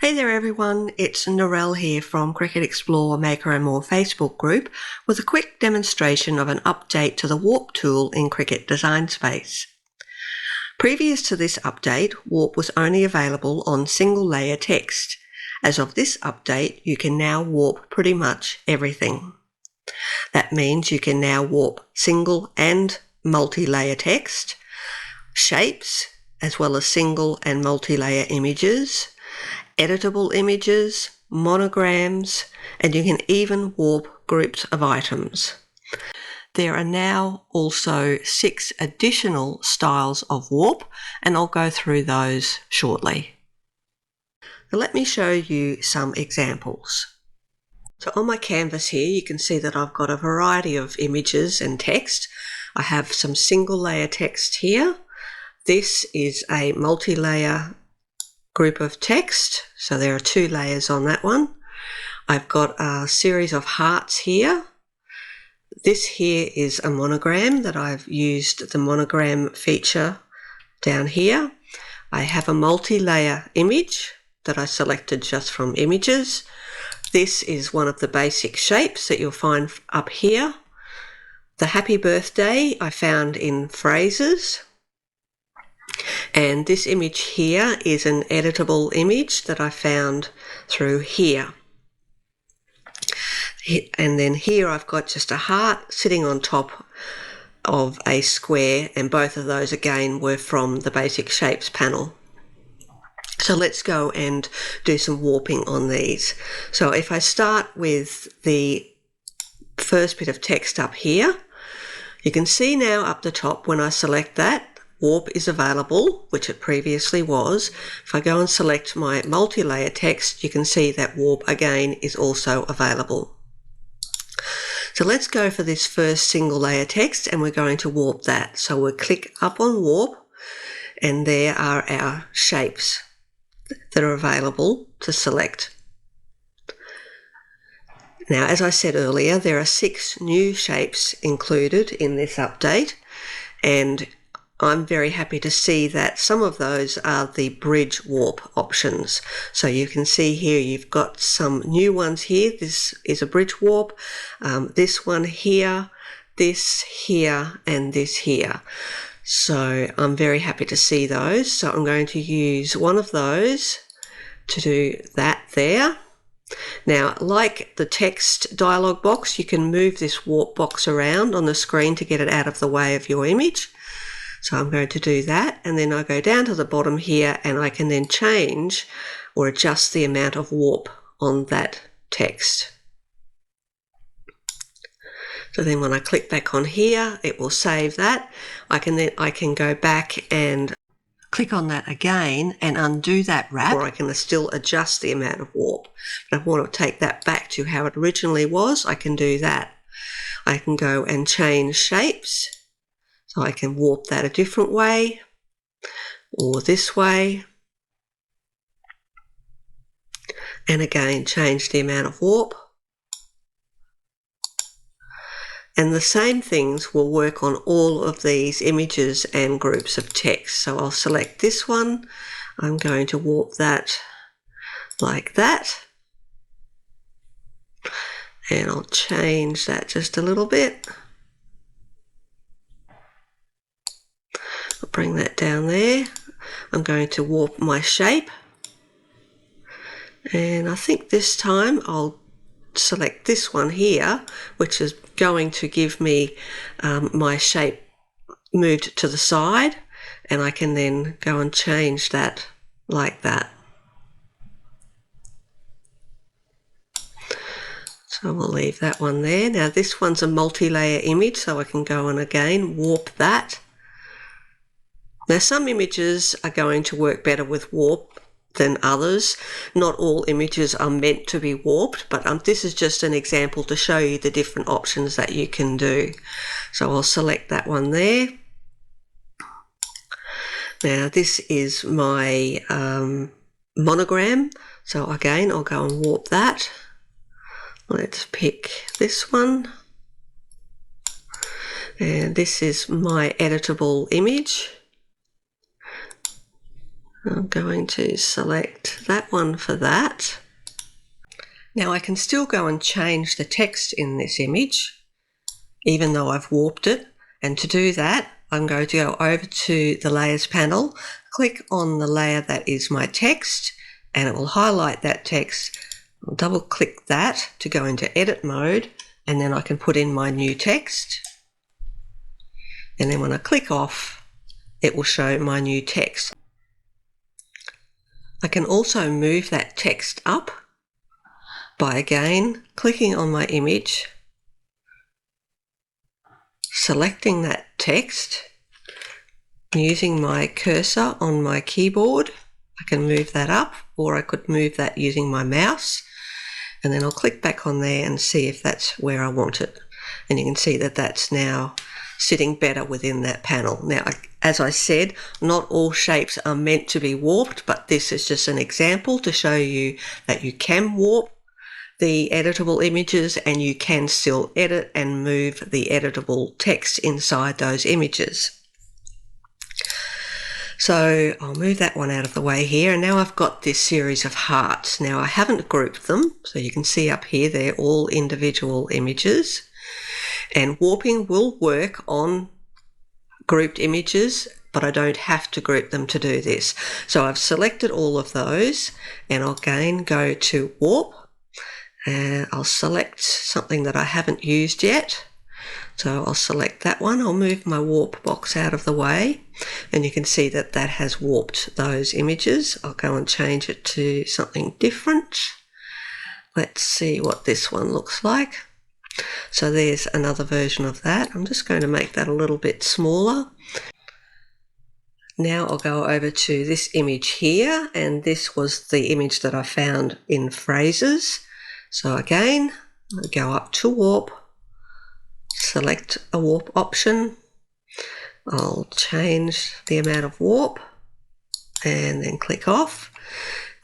Hey there everyone, it's Narelle here from Cricut Explore Maker and More Facebook group with a quick demonstration of an update to the Warp tool in Cricut Design Space. Previous to this update, Warp was only available on single layer text. As of this update, you can now warp pretty much everything. That means you can now warp single and multi-layer text, shapes, as well as single and multi-layer images, editable images, monograms, and you can even warp groups of items. There are now also 6 additional styles of warp, and I'll go through those shortly. Now let me show you some examples. So on my canvas here, you can see that I've got a variety of images and text. I have some single layer text here. This is a multi-layer group of text, so there are 2 layers on that one. I've got a series of hearts here. This here is a monogram that I've used the monogram feature down here. I have a multi-layer image that I selected just from images. This is one of the basic shapes that you'll find up here. The happy birthday I found in phrases. And this image here is an editable image that I found through here. And then here I've got just a heart sitting on top of a square, and both of those again were from the basic shapes panel. So let's go and do some warping on these. So if I start with the first bit of text up here, you can see now up the top when I select that, Warp is available, which it previously was. If I go and select my multi-layer text, you can see that Warp again is also available. So let's go for this first single layer text, and we're going to warp that. So we'll click up on Warp, and there are our shapes that are available to select. Now, as I said earlier, there are 6 new shapes included in this update, and I'm very happy to see that some of those are the bridge warp options. So you can see here you've got some new ones here. This is a bridge warp. This one here, this here, and this here. So I'm very happy to see those. So I'm going to use one of those to do that there. Now, like the text dialog box, you can move this warp box around on the screen to get it out of the way of your image. So I'm going to do that, and then I go down to the bottom here, and I can then change or adjust the amount of warp on that text. So then when I click back on here, it will save that. I can go back and click on that again and undo that wrap, or I can still adjust the amount of warp. But I want to take that back to how it originally was. I can do that. I can go and change shapes. So I can warp that a different way, or this way, and again change the amount of warp. And the same things will work on all of these images and groups of text. So I'll select this one, I'm going to warp that like that, and I'll change that just a little bit. I'll bring that down there. I'm going to warp my shape, and I think this time I'll select this one here, which is going to give me my shape moved to the side, and I can then go and change that like that. So we'll leave that one there. Now this one's a multi-layer image, so I can go and again warp that. Now some images are going to work better with warp than others. Not all images are meant to be warped, but this is just an example to show you the different options that you can do. So I'll select that one there. Now this is my monogram, so again I'll go and warp that. Let's pick this one, and this is my editable image. I'm going to select that one for that. Now I can still go and change the text in this image, even though I've warped it. And to do that, I'm going to go over to the Layers panel, click on the layer that is my text, and it will highlight that text. I'll double click that to go into edit mode, and then I can put in my new text. And then when I click off, it will show my new text. I can also move that text up by again clicking on my image, selecting that text, using my cursor on my keyboard. I can move that up, or I could move that using my mouse, and then I'll click back on there and see if that's where I want it. And you can see that that's now sitting better within that panel. Now, as I said, not all shapes are meant to be warped, but this is just an example to show you that you can warp the editable images and you can still edit and move the editable text inside those images. So I'll move that one out of the way here, and now I've got this series of hearts. Now I haven't grouped them, so you can see up here they're all individual images. And warping will work on grouped images, but I don't have to group them to do this. So I've selected all of those, and I'll again go to warp, and I'll select something that I haven't used yet. So I'll select that one. I'll move my warp box out of the way, and you can see that that has warped those images. I'll go and change it to something different. Let's see what this one looks like. So there's another version of that. I'm just going to make that a little bit smaller. Now I'll go over to this image here, and this was the image that I found in phrases. So again, I'll go up to warp, select a warp option. I'll change the amount of warp and then click off.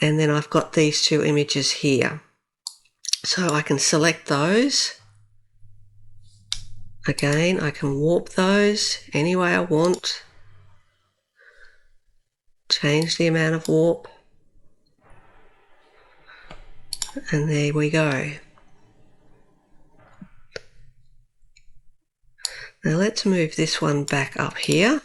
And then I've got these two images here. So I can select those. Again, I can warp those any way I want. Change the amount of warp. And there we go. Now let's move this one back up here.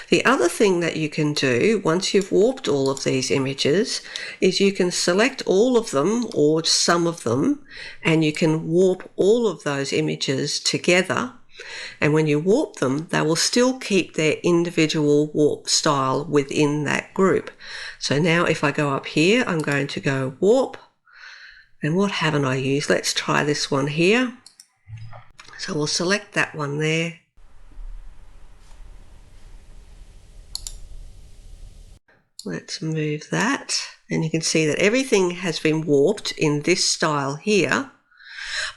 The other thing that you can do once you've warped all of these images is you can select all of them or some of them, and you can warp all of those images together. And when you warp them, they will still keep their individual warp style within that group. So now if I go up here, I'm going to go warp. And what haven't I used? Let's try this one here. So we'll select that one there. Let's move that. And you can see that everything has been warped in this style here,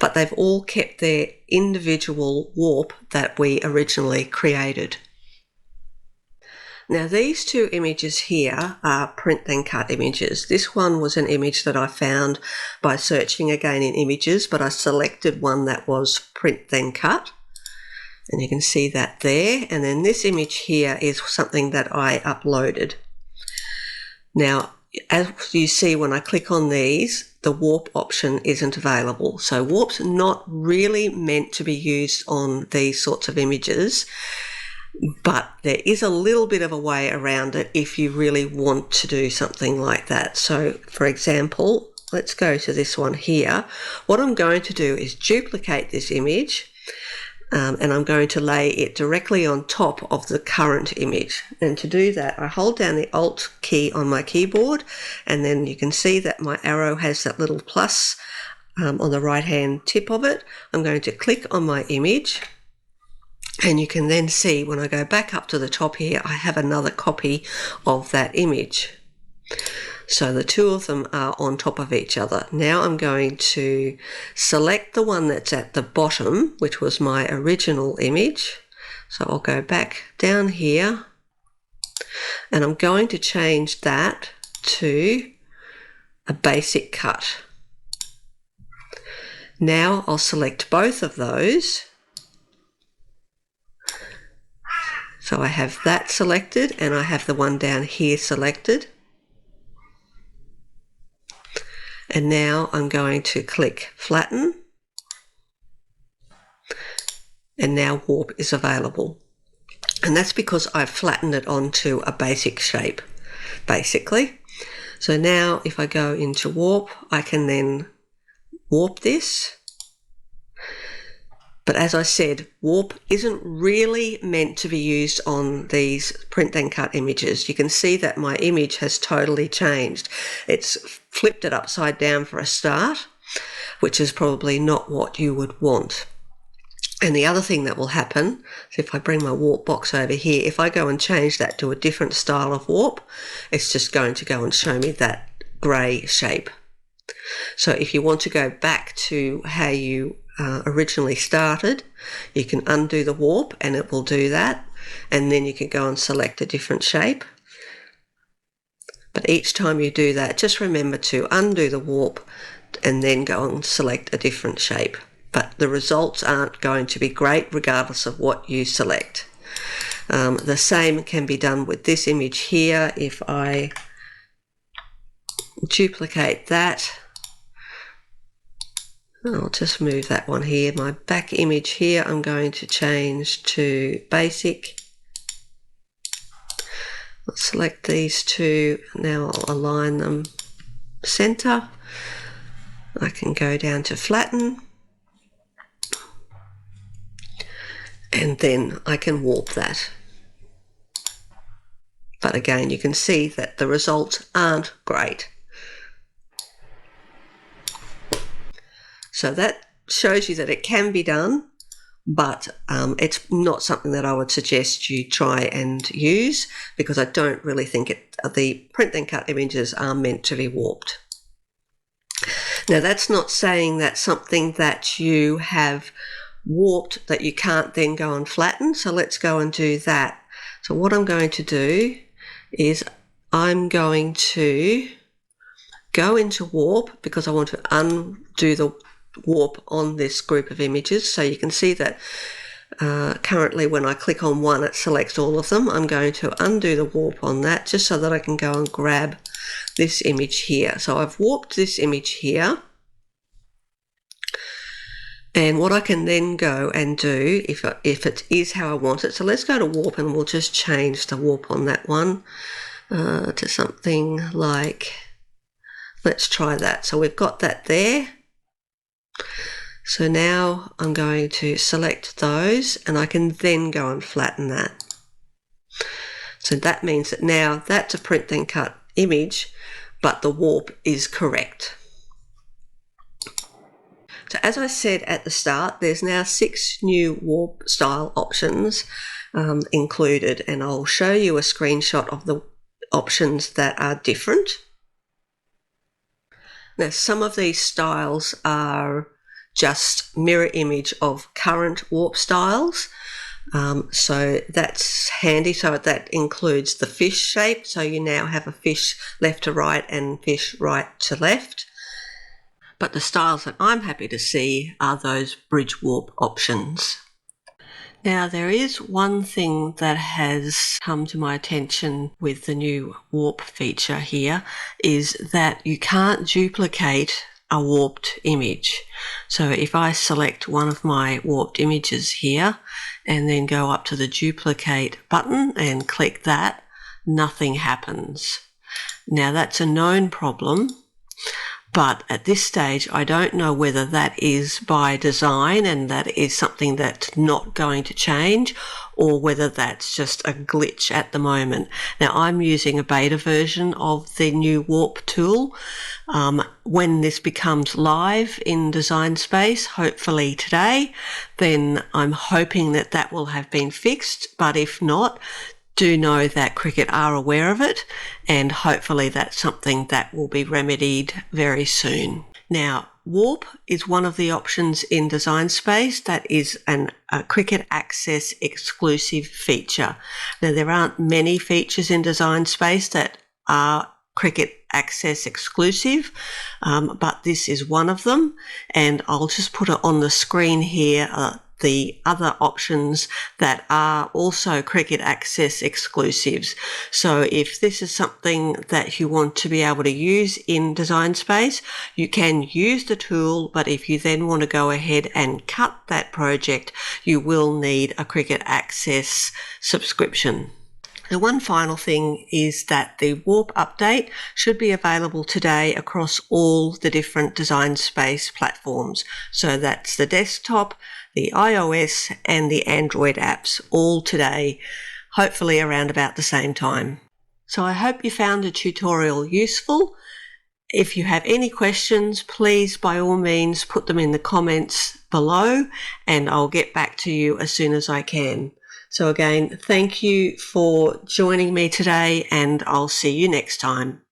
but they've all kept their individual warp that we originally created. Now these two images here are print then cut images. This one was an image that I found by searching again in images, but I selected one that was print then cut. And you can see that there. And then this image here is something that I uploaded. Now, as you see when I click on these, the warp option isn't available. So warp's not really meant to be used on these sorts of images, but there is a little bit of a way around it if you really want to do something like that. So for example, let's go to this one here. What I'm going to do is duplicate this image, and I'm going to lay it directly on top of the current image. And to do that, I hold down the Alt key on my keyboard, and then you can see that my arrow has that little plus on the right hand tip of it. I'm going to click on my image, and you can then see when I go back up to the top here, I have another copy of that image. So the two of them are on top of each other. Now I'm going to select the one that's at the bottom, which was my original image. So I'll go back down here, and I'm going to change that to a basic cut. Now I'll select both of those, So I have that selected and I have the one down here selected. And now I'm going to click flatten. And now warp is available. And that's because I've flattened it onto a basic shape, basically. So now if I go into warp, I can then warp this. But as I said, warp isn't really meant to be used on these print and cut images. You can see that my image has totally changed. It's flipped it upside down for a start, which is probably not what you would want. And the other thing that will happen, so if I bring my warp box over here, if I go and change that to a different style of warp, it's just going to go and show me that grey shape. So if you want to go back to how you originally started, you can undo the warp and it will do that, and then you can go and select a different shape. But each time you do that, just remember to undo the warp and then go and select a different shape. But the results aren't going to be great regardless of what you select. The same can be done with this image here. If I duplicate that, I'll just move that one here. My back image here, I'm going to change to basic. I'll select these two. Now I'll align them center. I can go down to flatten. And then I can warp that. But again, you can see that the results aren't great. So that shows you that it can be done, but it's not something that I would suggest you try and use, because I don't really think the print and cut images are meant to be warped. Now that's not saying that something that you have warped that you can't then go and flatten. So let's go and do that. So what I'm going to do is I'm going to go into warp because I want to undo the warp on this group of images. So you can see that currently when I click on one, it selects all of them. I'm going to undo the warp on that just so that I can go and grab this image here. So I've warped this image here. And what I can then go and do, if it is how I want it, so let's go to warp and we'll just change the warp on that one to something like, let's try that. So we've got that there. So now I'm going to select those and I can then go and flatten that. So that means that now that's a print and cut image, but the warp is correct. So as I said at the start, there's now 6 new warp style options included, and I'll show you a screenshot of the options that are different. Now some of these styles are just mirror image of current warp styles, so that's handy. So that includes the fish shape, so you now have a fish left to right and fish right to left. But the styles that I'm happy to see are those bridge warp options. Now there is one thing that has come to my attention with the new warp feature here, is that you can't duplicate a warped image. So if I select one of my warped images here and then go up to the duplicate button and click that, nothing happens. Now that's a known problem. But at this stage, I don't know whether that is by design and that is something that's not going to change, or whether that's just a glitch at the moment. Now, I'm using a beta version of the new warp tool. When this becomes live in Design Space, hopefully today, then I'm hoping that that will have been fixed. But if not, do know that Cricut are aware of it, and hopefully that's something that will be remedied very soon. Now, warp is one of the options in Design Space that is a Cricut Access exclusive feature. Now, there aren't many features in Design Space that are Cricut Access exclusive, but this is one of them, and I'll just put it on the screen here. the other options that are also Cricut Access exclusives. So if this is something that you want to be able to use in Design Space, you can use the tool, but if you then want to go ahead and cut that project, you will need a Cricut Access subscription. The one final thing is that the Warp update should be available today across all the different Design Space platforms. So that's the desktop, the iOS and the Android apps, all today, hopefully around about the same time. So I hope you found the tutorial useful. If you have any questions, please by all means put them in the comments below and I'll get back to you as soon as I can. So again, thank you for joining me today and I'll see you next time.